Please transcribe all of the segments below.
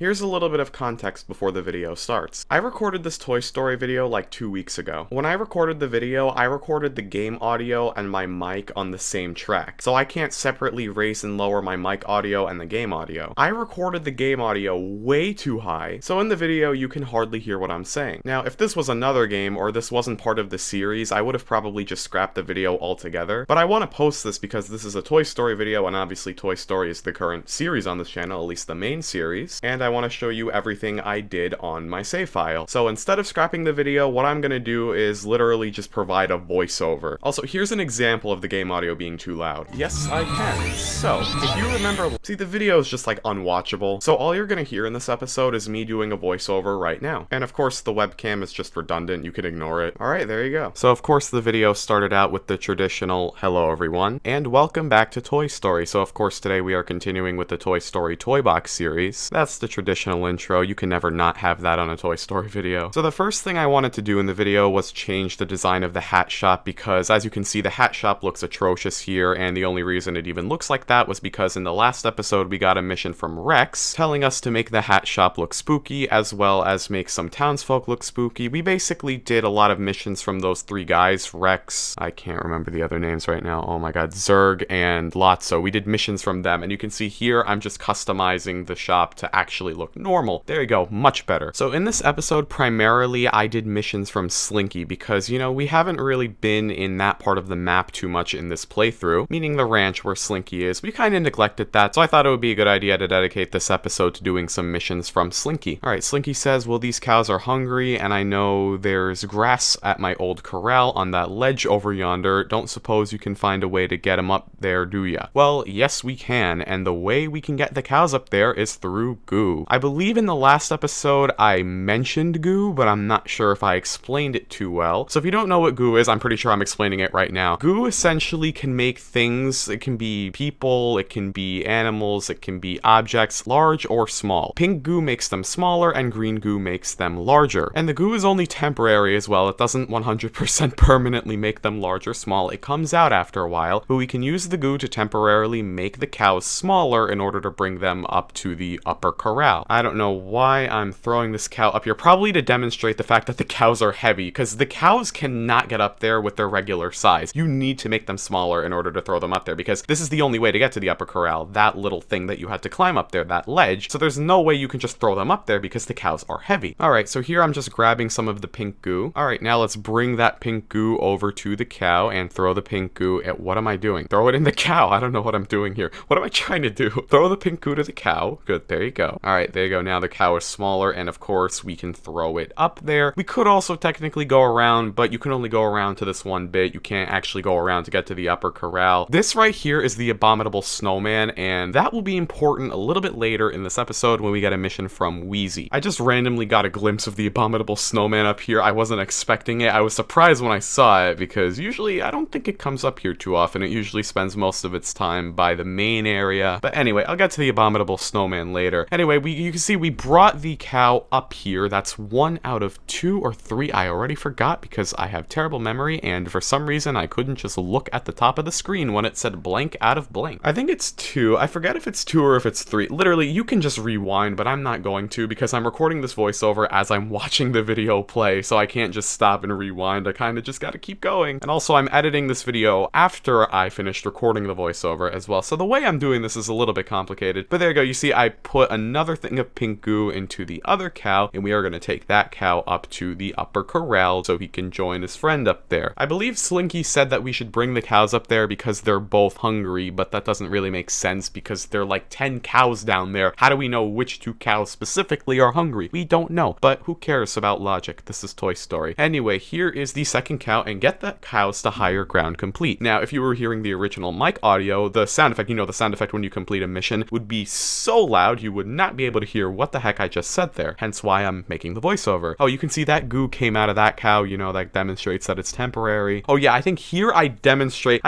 Here's a little bit of context before the video starts. I recorded this Toy Story video like 2 weeks ago. When I recorded the video, I recorded the game audio and my mic on the same track, so I can't separately raise and lower my mic audio and the game audio. I recorded the game audio way too high, so in the video you can hardly hear what I'm saying. Now, if this was another game or this wasn't part of the series, I would have probably just scrapped the video altogether, but I want to post this because this is a Toy Story video, and obviously Toy Story is the current series on this channel, at least the main series, and I want to show you everything I did on my save file. So instead of scrapping the video, what I'm gonna do is literally just provide a voiceover. Also, here's an example of the game audio being too loud. Yes, I can. So, if you remember, see, the video is just like unwatchable, so all you're gonna hear in this episode is me doing a voiceover right now. And of course, the webcam is just redundant, you can ignore it. Alright, there you go. So of course the video started out with the traditional hello everyone, and welcome back to Toy Story. So of course today we are continuing with the Toy Story Toy Box series. That's the traditional intro, you can never not have that on a Toy Story video. So the first thing I wanted to do in the video was change the design of the hat shop, because as you can see the hat shop looks atrocious here, and the only reason it even looks like that was because in the last episode we got a mission from Rex telling us to make the hat shop look spooky as well as make some townsfolk look spooky. We basically did a lot of missions from those three guys, Rex, I can't remember the other names right now, oh my god, Zurg and Lotso. We did missions from them, and you can see here I'm just customizing the shop to actually look normal. There you go, much better. So in this episode primarily I did missions from Slinky because, you know, we haven't really been in that part of the map too much in this playthrough, meaning the ranch where Slinky is. We kind of neglected that, so I thought it would be a good idea to dedicate this episode to doing some missions from Slinky. Alright, Slinky says, well, these cows are hungry, and I know there's grass at my old corral on that ledge over yonder. Don't suppose you can find a way to get them up there, do ya? Well, yes we can, and the way we can get the cows up there is through goo. I believe in the last episode I mentioned goo, but I'm not sure if I explained it too well. So if you don't know what goo is, I'm pretty sure I'm explaining it right now. Goo essentially can make things, it can be people, it can be animals, it can be objects, large or small. Pink goo makes them smaller and green goo makes them larger. And the goo is only temporary as well. It doesn't 100% permanently make them large or small. It comes out after a while, but we can use the goo to temporarily make the cows smaller in order to bring them up to the upper corral. I don't know why I'm throwing this cow up here, probably to demonstrate the fact that the cows are heavy, because the cows cannot get up there with their regular size. You need to make them smaller in order to throw them up there, because this is the only way to get to the upper corral, that little thing that you had to climb up there, that ledge. So there's no way you can just throw them up there because the cows are heavy. Alright, so here I'm just grabbing some of the pink goo. Alright, now let's bring that pink goo over to the cow and throw the pink goo at, what am I doing? Throw it in the cow. I don't know what I'm doing here. What am I trying to do? Throw the pink goo to the cow. Good, there you go. Alright, there you go. Now the cow is smaller, and of course we can throw it up there. We could also technically go around, but you can only go around to this one bit. You can't actually go around to get to the upper corral. This right here is the Abominable Snowman, and that will be important a little bit later in this episode when we get a mission from Wheezy. I just randomly got a glimpse of the Abominable Snowman up here. I wasn't expecting it. I was surprised when I saw it because usually I don't think it comes up here too often. It usually spends most of its time by the main area. But anyway, I'll get to the Abominable Snowman later. Anyway, you can see we brought the cow up here. That's 1 out of 2 or 3. I already forgot because I have terrible memory, and for some reason I couldn't just look at the top of the screen when it said blank out of blank. I think it's 2. I forget if it's 2 or if it's 3. Literally, you can just rewind, but I'm not going to because I'm recording this voiceover as I'm watching the video play, so I can't just stop and rewind. I kind of just gotta keep going. And also, I'm editing this video after I finished recording the voiceover as well, so the way I'm doing this is a little bit complicated. But there you go, you see I put another thing of pink goo into the other cow, and we are going to take that cow up to the upper corral so he can join his friend up there. I believe Slinky said that we should bring the cows up there because they're both hungry, but that doesn't really make sense because there are like 10 cows down there. How do we know which 2 cows specifically are hungry? We don't know, but who cares about logic? This is Toy Story. Anyway, here is the second cow, and get the cows to higher ground complete. Now, if you were hearing the original mic audio, the sound effect, you know, the sound effect when you complete a mission would be so loud you would not be able to hear what the heck I just said there, hence why I'm making the voiceover. Oh, you can see that goo came out of that cow, you know, that demonstrates that it's temporary. Oh yeah, I think here I demonstrate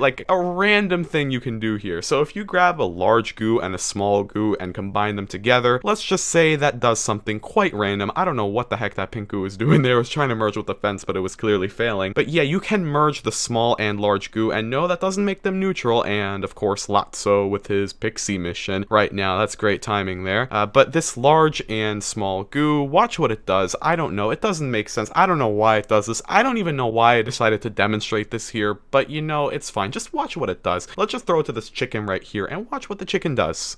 like a random thing you can do here. So if you grab a large goo and a small goo and combine them together, let's just say that does something quite random. I don't know what the heck that pink goo was doing there. It was trying to merge with the fence, but it was clearly failing. But yeah, you can merge the small and large goo, and no, that doesn't make them neutral. And of course, Lotso with his pixie mission right now. That's great timing there. there. But this large and small goo, watch what it does. I don't know. It doesn't make sense. I don't know why it does this. I don't even know why I decided to demonstrate this here, but you know, it's fine. Just watch what it does. Let's just throw it to this chicken right here and watch what the chicken does.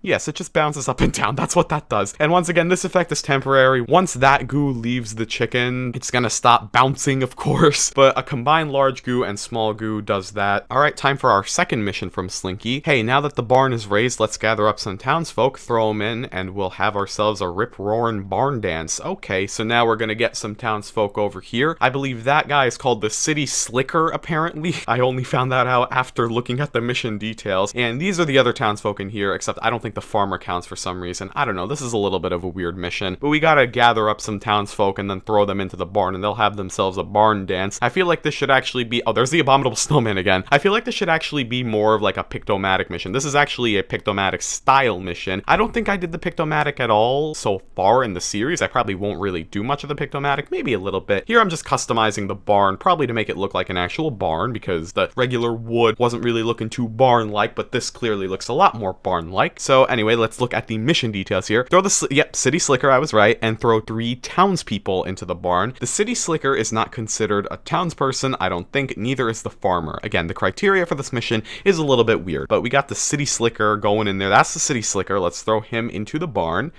Yes, it just bounces up and down. That's what that does. And once again, this effect is temporary. Once that goo leaves the chicken, it's gonna stop bouncing, of course. But a combined large goo and small goo does that. All right, time for our second mission from Slinky. Hey, now that the barn is raised, let's gather up some townsfolk, throw them in, and we'll have ourselves a rip-roaring barn dance. Okay, so now we're gonna get some townsfolk over here. I believe that guy is called the City Slicker, apparently. I only found that out after looking at the mission details. And these are the other townsfolk in here, except I don't think the farmer counts for some reason. I don't know, this is a little bit of a weird mission, but we gotta gather up some townsfolk and then throw them into the barn and they'll have themselves a barn dance. I feel like this should actually be, oh, there's the Abominable Snowman again. I feel like this should actually be more of like a Pictomatic mission. This is actually a Pictomatic style mission. I don't think I did the Pictomatic at all so far in the series. I probably won't really do much of the Pictomatic, maybe a little bit. Here I'm just customizing the barn, probably to make it look like an actual barn because the regular wood wasn't really looking too barn-like, but this clearly looks a lot more barn-like. So anyway, let's look at the mission details here. Throw the, yep, City Slicker, I was right, and throw 3 townspeople into the barn. The City Slicker is not considered a townsperson, I don't think, neither is the farmer. Again, the criteria for this mission is a little bit weird, but we got the City Slicker going in there. That's the City Slicker. Let's throw him into the barn.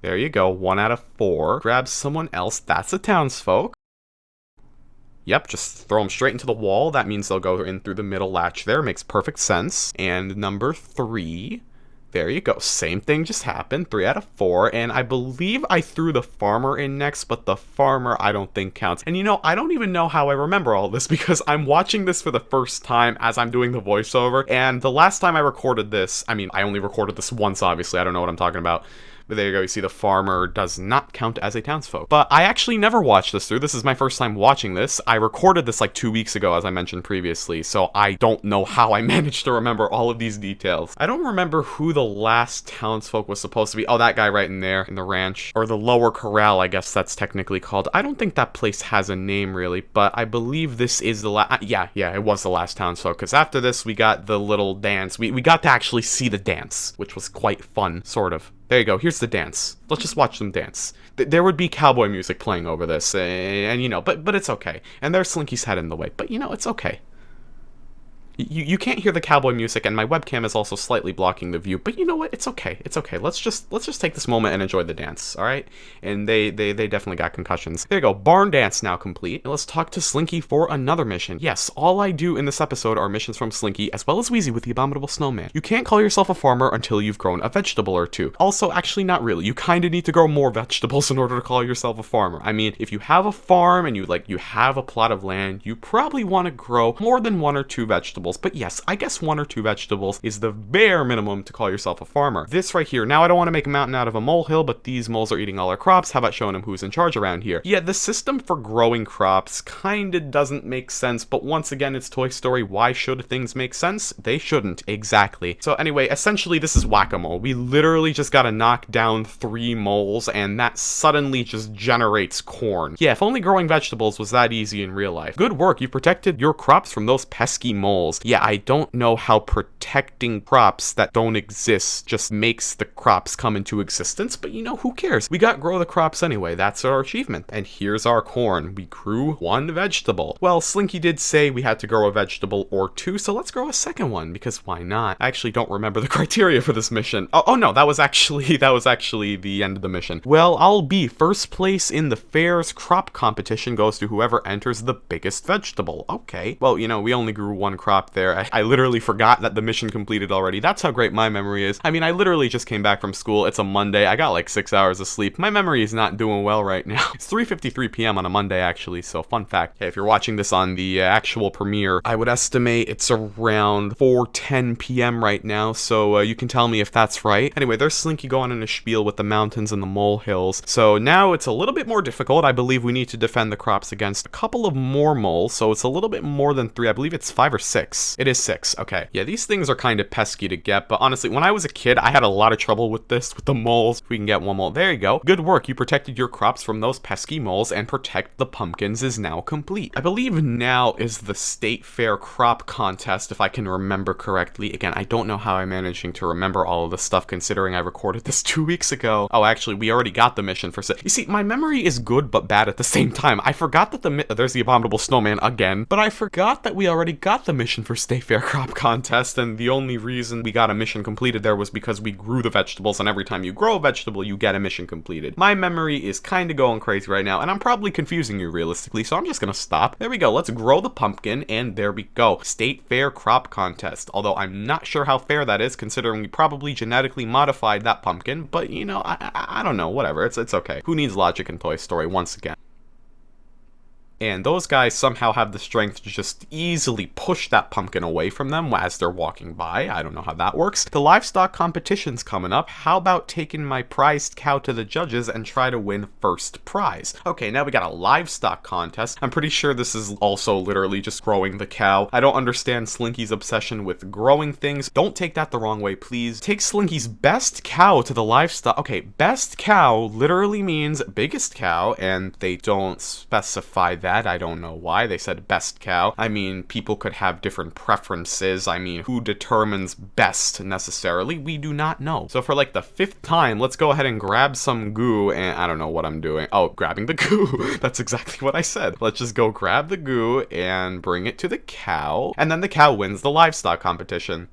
There you go, 1 out of 4. Grab someone else. That's a townsfolk. Yep, just throw them straight into the wall. That means they'll go in through the middle latch there. Makes perfect sense. And number 3, there you go. Same thing just happened. 3 out of 4. And I believe I threw the farmer in next, but the farmer I don't think counts. And you know, I don't even know how I remember all this because I'm watching this for the first time as I'm doing the voiceover. And the last time I recorded this, I mean, I only recorded this once, obviously. I don't know what I'm talking about. But there you go, you see the farmer does not count as a townsfolk. But I actually never watched this through. This is my first time watching this. I recorded this like 2 weeks ago, as I mentioned previously, so I don't know how I managed to remember all of these details. I don't remember who the last townsfolk was supposed to be. Oh, that guy right in there, in the ranch. Or the lower corral, I guess that's technically called. I don't think that place has a name, really, but I believe this is the last... Yeah, it was the last townsfolk, because after this, we got the little dance. We got to actually see the dance, which was quite fun, sort of. There you go, here's the dance. Let's just watch them dance. There would be cowboy music playing over this, and you know, but it's okay. And there's Slinky's head in the way, but you know, it's okay. You can't hear the cowboy music, and my webcam is also slightly blocking the view, but you know what? It's okay. It's okay. Let's just take this moment and enjoy the dance, all right? And they definitely got concussions. There you go. Barn dance now complete. And let's talk to Slinky for another mission. Yes, all I do in this episode are missions from Slinky, as well as Wheezy with the Abominable Snowman. You can't call yourself a farmer until you've grown a vegetable or 2. Also, actually, not really. You kind of need to grow more vegetables in order to call yourself a farmer. I mean, if you have a farm and you have a plot of land, you probably want to grow more than 1 or 2 vegetables. But yes, I guess 1 or 2 vegetables is the bare minimum to call yourself a farmer. This right here, now I don't want to make a mountain out of a molehill, but these moles are eating all our crops. How about showing them who's in charge around here? Yeah, the system for growing crops kinda doesn't make sense, but once again, it's Toy Story. Why should things make sense? They shouldn't, exactly. So anyway, essentially this is whack-a-mole. We literally just gotta knock down 3 moles, and that suddenly just generates corn. Yeah, if only growing vegetables was that easy in real life. Good work, you protected your crops from those pesky moles. Yeah, I don't know how protecting crops that don't exist just makes the crops come into existence, but you know, who cares? We got grow the crops anyway, that's our achievement. And here's our corn. We grew 1 vegetable. Well, Slinky did say we had to grow a vegetable or 2, so let's grow a second one, because why not? I actually don't remember the criteria for this mission. Oh no, that was actually the end of the mission. Well, I'll be first place in the fair's crop competition goes to whoever enters the biggest vegetable. Okay. Well, you know, we only grew 1 crop there. I literally forgot that the mission completed already. That's how great my memory is. I mean, I literally just came back from school. It's a Monday. I got like 6 hours of sleep. My memory is not doing well right now. It's 3:53 p.m. on a Monday, actually, so fun fact. Hey, if you're watching this on the actual premiere, I would estimate it's around 4:10 p.m. right now, so you can tell me if that's right. Anyway, there's Slinky going in a spiel with the mountains and the molehills. So now it's a little bit more difficult. I believe we need to defend the crops against a couple of more moles, so it's a little bit more than 3. I believe it's 5 or 6. 6? It is 6. Okay. Yeah, these things are kind of pesky to get, but honestly, when I was a kid, I had a lot of trouble with this, with the moles. If we can get one mole. There you go. Good work. You protected your crops from those pesky moles, and protect the pumpkins is now complete. I believe now is the State Fair crop contest, if I can remember correctly. Again, I don't know how I'm managing to remember all of this stuff, considering I recorded this 2 weeks ago. Oh, actually, we already got the mission for... You see, my memory is good but bad at the same time. I forgot that there's the Abominable Snowman again, but I forgot that we already got the mission for State Fair crop contest, and the only reason we got a mission completed there was because we grew the vegetables, and every time you grow a vegetable, you get a mission completed. My memory is kind of going crazy right now, and I'm probably confusing you realistically, so I'm just gonna stop. There we go. Let's grow the pumpkin, and there we go. State Fair crop contest. Although I'm not sure how fair that is, considering we probably genetically modified that pumpkin, but you know, I don't know, whatever. It's okay. Who needs logic in Toy Story once again? And those guys somehow have the strength to just easily push that pumpkin away from them as they're walking by. I don't know how that works. The livestock competition's coming up. How about taking my prized cow to the judges and try to win first prize? Okay, now we got a livestock contest. I'm pretty sure this is also literally just growing the cow. I don't understand Slinky's obsession with growing things. Don't take that the wrong way, please. Take Slinky's best cow to the livestock. Okay, best cow literally means biggest cow, and they don't specify that. I don't know why they said best cow. I mean, people could have different preferences. I mean, who determines best necessarily? We do not know. So for like the 5th time, let's go ahead and grab some goo, and I don't know what I'm doing. Oh, grabbing the goo. That's exactly what I said. Let's just go grab the goo and bring it to the cow, and then the cow wins the livestock competition.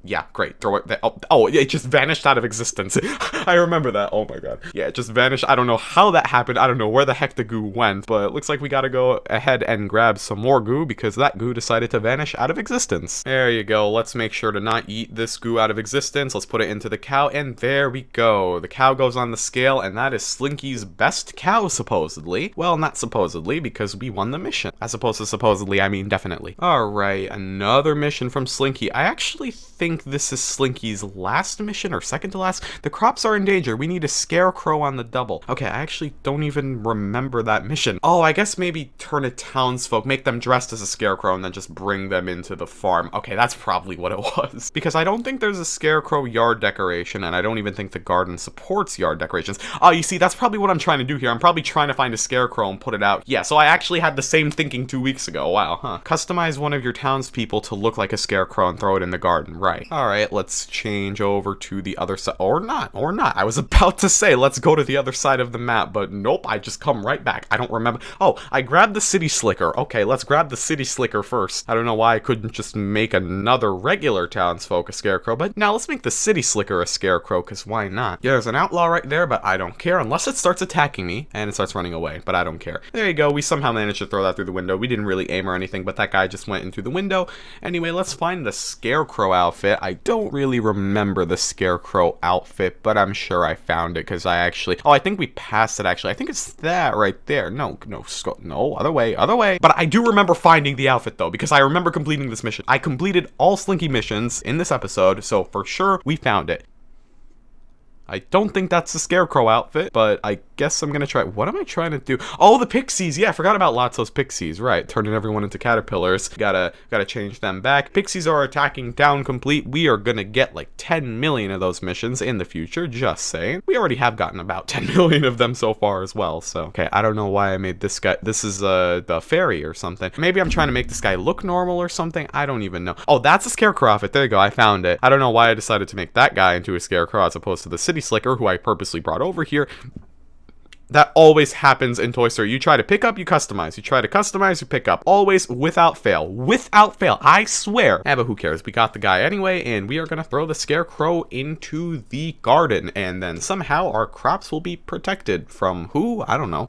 Yeah, great. Throw it. Oh, it just vanished out of existence. I remember that. Oh my god. Yeah, it just vanished. I don't know how that happened. I don't know where the heck the goo went, but it looks like we gotta go ahead and grab some more goo because that goo decided to vanish out of existence. There you go. Let's make sure to not eat this goo out of existence. Let's put it into the cow, and there we go. The cow goes on the scale, and that is Slinky's best cow, supposedly. Well, not supposedly, because we won the mission. As opposed to supposedly, I mean definitely. Alright, another mission from Slinky. I actually think this is Slinky's last mission, or second to last. The crops are in danger. We need a Scarecrow on the double. Okay, I actually don't even remember that mission. Oh, I guess maybe turn a townsfolk, make them dressed as a Scarecrow, and then just bring them into the farm. Okay, that's probably what it was. Because I don't think there's a Scarecrow yard decoration, and I don't even think the garden supports yard decorations. Oh, you see, that's probably what I'm trying to do here. I'm probably trying to find a Scarecrow and put it out. Yeah, so I actually had the same thinking 2 weeks ago. Wow, huh. Customize one of your townspeople to look like a Scarecrow and throw it in the garden. Right. Alright, let's change over to the other side. Or not. I was about to say, let's go to the other side of the map, but nope, I just come right back. I don't remember. Oh, I grabbed the City Slicker. Okay, let's grab the City Slicker first. I don't know why I couldn't just make another regular townsfolk a Scarecrow, but now let's make the City Slicker a Scarecrow, because why not? Yeah, there's an outlaw right there, but I don't care unless it starts attacking me, and it starts running away, but I don't care. There you go. We somehow managed to throw that through the window. We didn't really aim or anything, but that guy just went into the window. Anyway, let's find the Scarecrow outfit. I don't really remember the Scarecrow outfit, but I'm sure I found it because I actually... Oh, I think we passed it, actually. I think it's that right there. No, other way. But I do remember finding the outfit, though, because I remember completing this mission. I completed all Slinky missions in this episode, so for sure we found it. I don't think that's the Scarecrow outfit, but I guess I'm gonna try. What am I trying to do? Oh, the pixies. Yeah, I forgot about Lotso's pixies. Right, turning everyone into caterpillars. Gotta change them back. Pixies are attacking town complete. We are gonna get like 10 million of those missions in the future, just saying. We already have gotten about 10 million of them so far as well, so. Okay, I don't know why I made this guy. This is the fairy or something. Maybe I'm trying to make this guy look normal or something. I don't even know. Oh, that's a Scarecrow outfit. There you go. I found it. I don't know why I decided to make that guy into a Scarecrow as opposed to the City Slicker, who I purposely brought over here. That always happens in Toy Story. You try to pick up, you customize. You try to customize, you pick up. Always without fail. Without fail. I swear. Yeah, but who cares? We got the guy anyway, and we are going to throw the Scarecrow into the garden. And then somehow our crops will be protected from who? I don't know.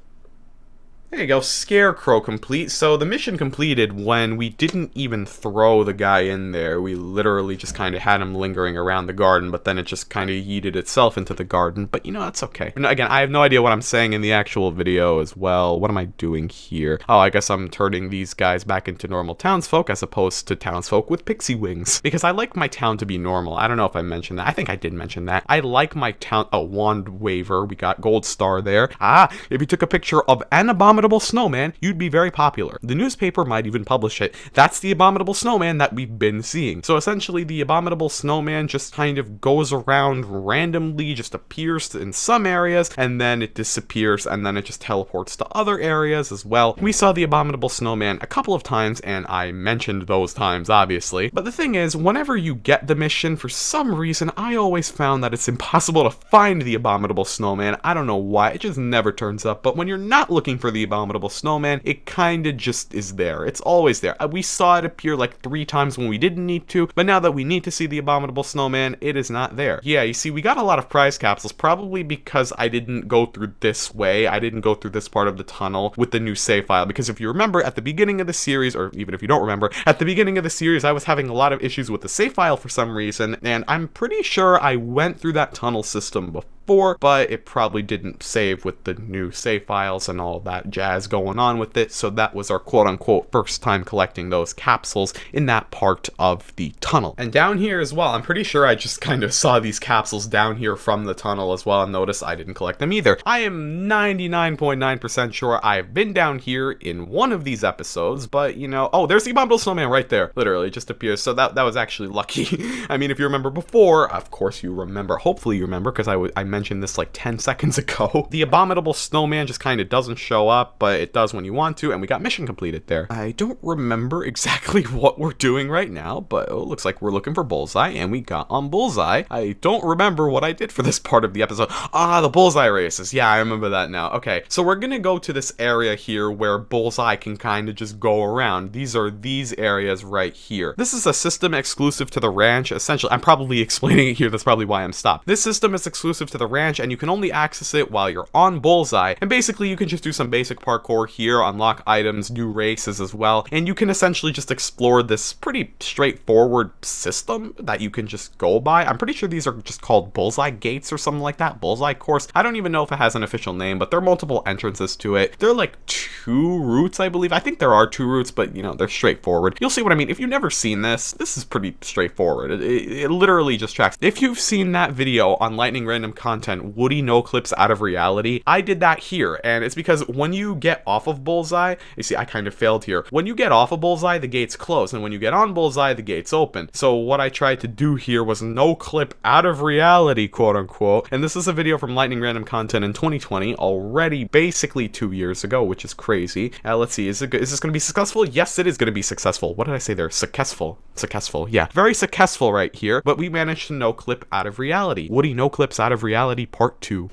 There you go, Scarecrow complete. So the mission completed when we didn't even throw the guy in there. We literally just kind of had him lingering around the garden, but then it just kind of yeeted itself into the garden. But you know, that's okay. And again, I have no idea what I'm saying in the actual video as well. What am I doing here? Oh, I guess I'm turning these guys back into normal townsfolk as opposed to townsfolk with pixie wings. Because I like my town to be normal. I don't know if I mentioned that. I think I did mention that. I like my town... Oh, wand waver. We got gold star there. Ah, if you took a picture of an Abominable Abominable Snowman, you'd be very popular. The newspaper might even publish it. That's the Abominable Snowman that we've been seeing. So essentially, the Abominable Snowman just kind of goes around randomly, just appears in some areas, and then it disappears, and then it just teleports to other areas as well. We saw the Abominable Snowman a couple of times, and I mentioned those times, obviously. But the thing is, whenever you get the mission, for some reason, I always found that it's impossible to find the Abominable Snowman. I don't know why, it just never turns up. But when you're not looking for the Abominable Snowman, it kinda just is there. It's always there. We saw it appear like 3 times when we didn't need to, but now that we need to see the Abominable Snowman, it is not there. Yeah, you see, we got a lot of prize capsules, probably because I didn't go through this way. I didn't go through this part of the tunnel with the new save file, because if you remember at the beginning of the series, or even if you don't remember, at the beginning of the series, I was having a lot of issues with the save file for some reason, and I'm pretty sure I went through that tunnel system before, but it probably didn't save with the new save files and all that jazz going on with it, so that was our quote-unquote first time collecting those capsules in that part of the tunnel. And down here as well, I'm pretty sure I just kind of saw these capsules down here from the tunnel as well, and notice I didn't collect them either. I am 99.9% sure I've been down here in one of these episodes, but you know, oh, there's the Abominable Snowman right there, literally just appears, so that was actually lucky. I mean, if you remember before, of course you remember, hopefully you remember, because I mentioned this like 10 seconds ago. The Abominable Snowman just kind of doesn't show up, but it does when you want to, and we got mission completed there. I don't remember exactly what we're doing right now, but it looks like we're looking for Bullseye, and we got on Bullseye. I don't remember what I did for this part of the episode. Ah, the Bullseye races. Yeah, I remember that now. Okay, so we're gonna go to this area here where Bullseye can kind of just go around. These are these areas right here. This is a system exclusive to the ranch. Essentially, I'm probably explaining it here. That's probably why I'm stopped. This system is exclusive to the ranch, and you can only access it while you're on Bullseye. And basically, you can just do some basic parkour here, unlock items, new races as well, and you can essentially just explore this pretty straightforward system that you can just go by. I'm pretty sure these are just called Bullseye Gates or something like that. Bullseye Course. I don't even know if it has an official name, but there are multiple entrances to it. There are like 2 routes, I believe. I think there are 2 routes, but you know, they're straightforward. You'll see what I mean. If you've never seen this is pretty straightforward. It literally just tracks. If you've seen that video on Lightning Random Content, Woody No Clips Out of Reality, I did that here, and it's because when you get off of Bullseye, you see I kind of failed here. When you get off of Bullseye, the gates close, and when you get on Bullseye, the gates open. So what I tried to do here was no clip out of reality, quote unquote, and this is a video from Lightning Random Content in 2020, already basically 2 years ago, which is crazy. Let's see, is this going to be successful? Yes, it is going to be successful. What did I say there? Successful. Successful, yeah. Very successful right here, but we managed to no clip out of reality. Woody No Clips Out of Reality Part 2.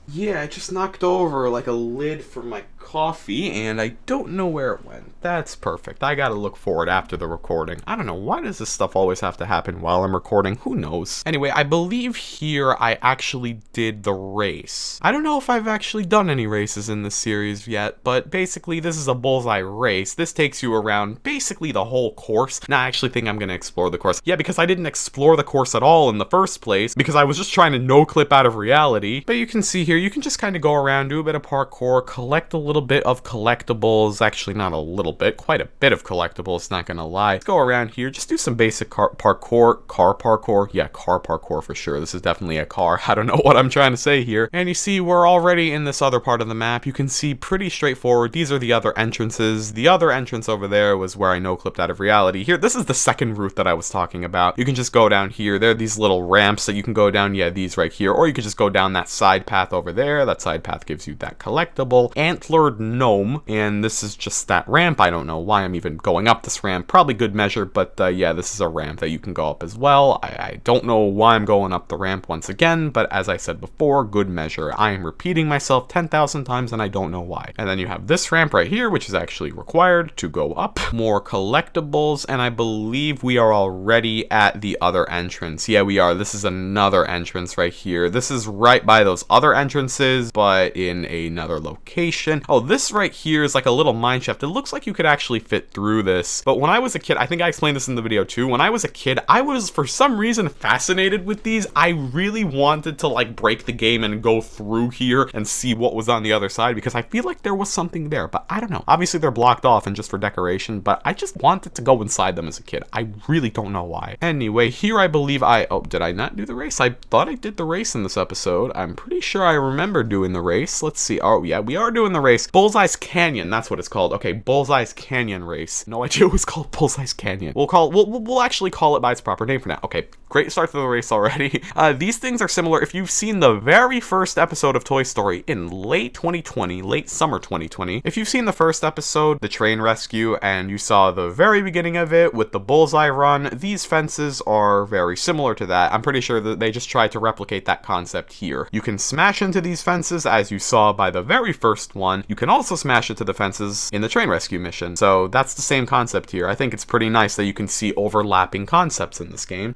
Yeah, I just knocked over like a lid from my coffee, and I don't know where it went. That's perfect. I gotta look for it after the recording. I don't know, why does this stuff always have to happen while I'm recording? Who knows? Anyway, I believe here I actually did the race. I don't know if I've actually done any races in this series yet, but basically this is a Bullseye race. This takes you around basically the whole course. Now I actually think I'm gonna explore the course. Yeah, because I didn't explore the course at all in the first place, because I was just trying to no clip out of reality. But you can see here, you can just kind of go around, do a bit of parkour, collect a little bit of collectibles. Actually, not a little bit, quite a bit of collectibles, not gonna lie. Let's go around here, just do some basic car parkour. Yeah, car parkour for sure. This is definitely a car. I don't know what I'm trying to say here. And you see, we're already in this other part of the map. You can see pretty straightforward. These are the other entrances. The other entrance over there was where I no clipped out of reality. Here, this is the second route that I was talking about. You can just go down here. There are these little ramps that you can go down. Yeah, these right here. Or you could just go down that side path over there. That side path gives you that collectible antlered gnome, and this is just that ramp. I don't know why I'm even going up this ramp. Probably good measure, but yeah, this is a ramp that you can go up as well. I don't know why I'm going up the ramp once again, but as I said before, good measure. I am repeating myself 10,000 times and I don't know why. And then you have this ramp right here, which is actually required to go up. More collectibles, and I believe we are already at the other entrance. Yeah, we are. This is another entrance right here. This is right by those other entrances, but in another location. Oh, this right here is like a little mine shaft. It looks like you could actually fit through this. But when I was a kid, I think I explained this in the video too. When I was a kid, I was for some reason fascinated with these. I really wanted to like break the game and go through here and see what was on the other side because I feel like there was something there, but I don't know. Obviously they're blocked off and just for decoration, but I just wanted to go inside them as a kid. I really don't know why. Anyway, here I believe oh, did I not do the race? I thought I did the race in this episode. I'm pretty sure I remember doing the race. Let's see. Oh yeah, we are doing the race. Bullseye's Canyon, that's what it's called. Okay, Bullseye's Canyon race. No idea it was called Bullseye's Canyon. We'll actually call it by its proper name for now. Okay, great start to the race already. These things are similar. If you've seen the very first episode of Toy Story in late 2020, late summer 2020, if you've seen the first episode, the train rescue, and you saw the very beginning of it with the Bullseye run, these fences are very similar to that. I'm pretty sure that they just tried to replicate that concept here. You can smash into these fences as you saw by the very first one. You can also smash into the fences in the train rescue mission. So that's the same concept here. I think it's pretty nice that you can see overlapping concepts in this game.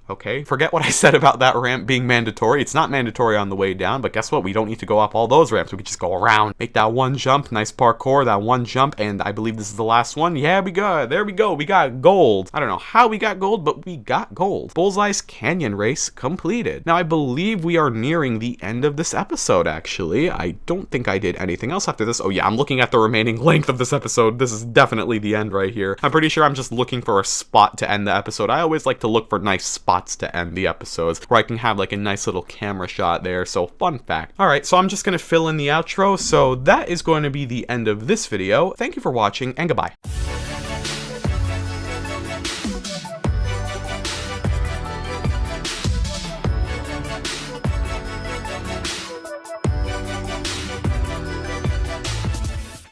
Okay, forget what I said about that ramp being mandatory. It's not mandatory on the way down, but guess what? We don't need to go up all those ramps. We can just go around, make that one jump, nice parkour, that one jump, and I believe this is the last one. Yeah, there we go. We got gold. I don't know how we got gold, but we got gold. Bullseye's Canyon race completed. Now, I believe we are nearing the end of this episode, actually. I don't think I did anything else after this. Oh yeah, I'm looking at the remaining length of this episode. This is definitely the end right here. I'm pretty sure I'm just looking for a spot to end the episode. I always like to look for nice spots to end the episodes where I can have like a nice little camera shot there. So fun fact. All right, so I'm just going to fill in the outro. So that is going to be the end of this video. Thank you for watching and goodbye.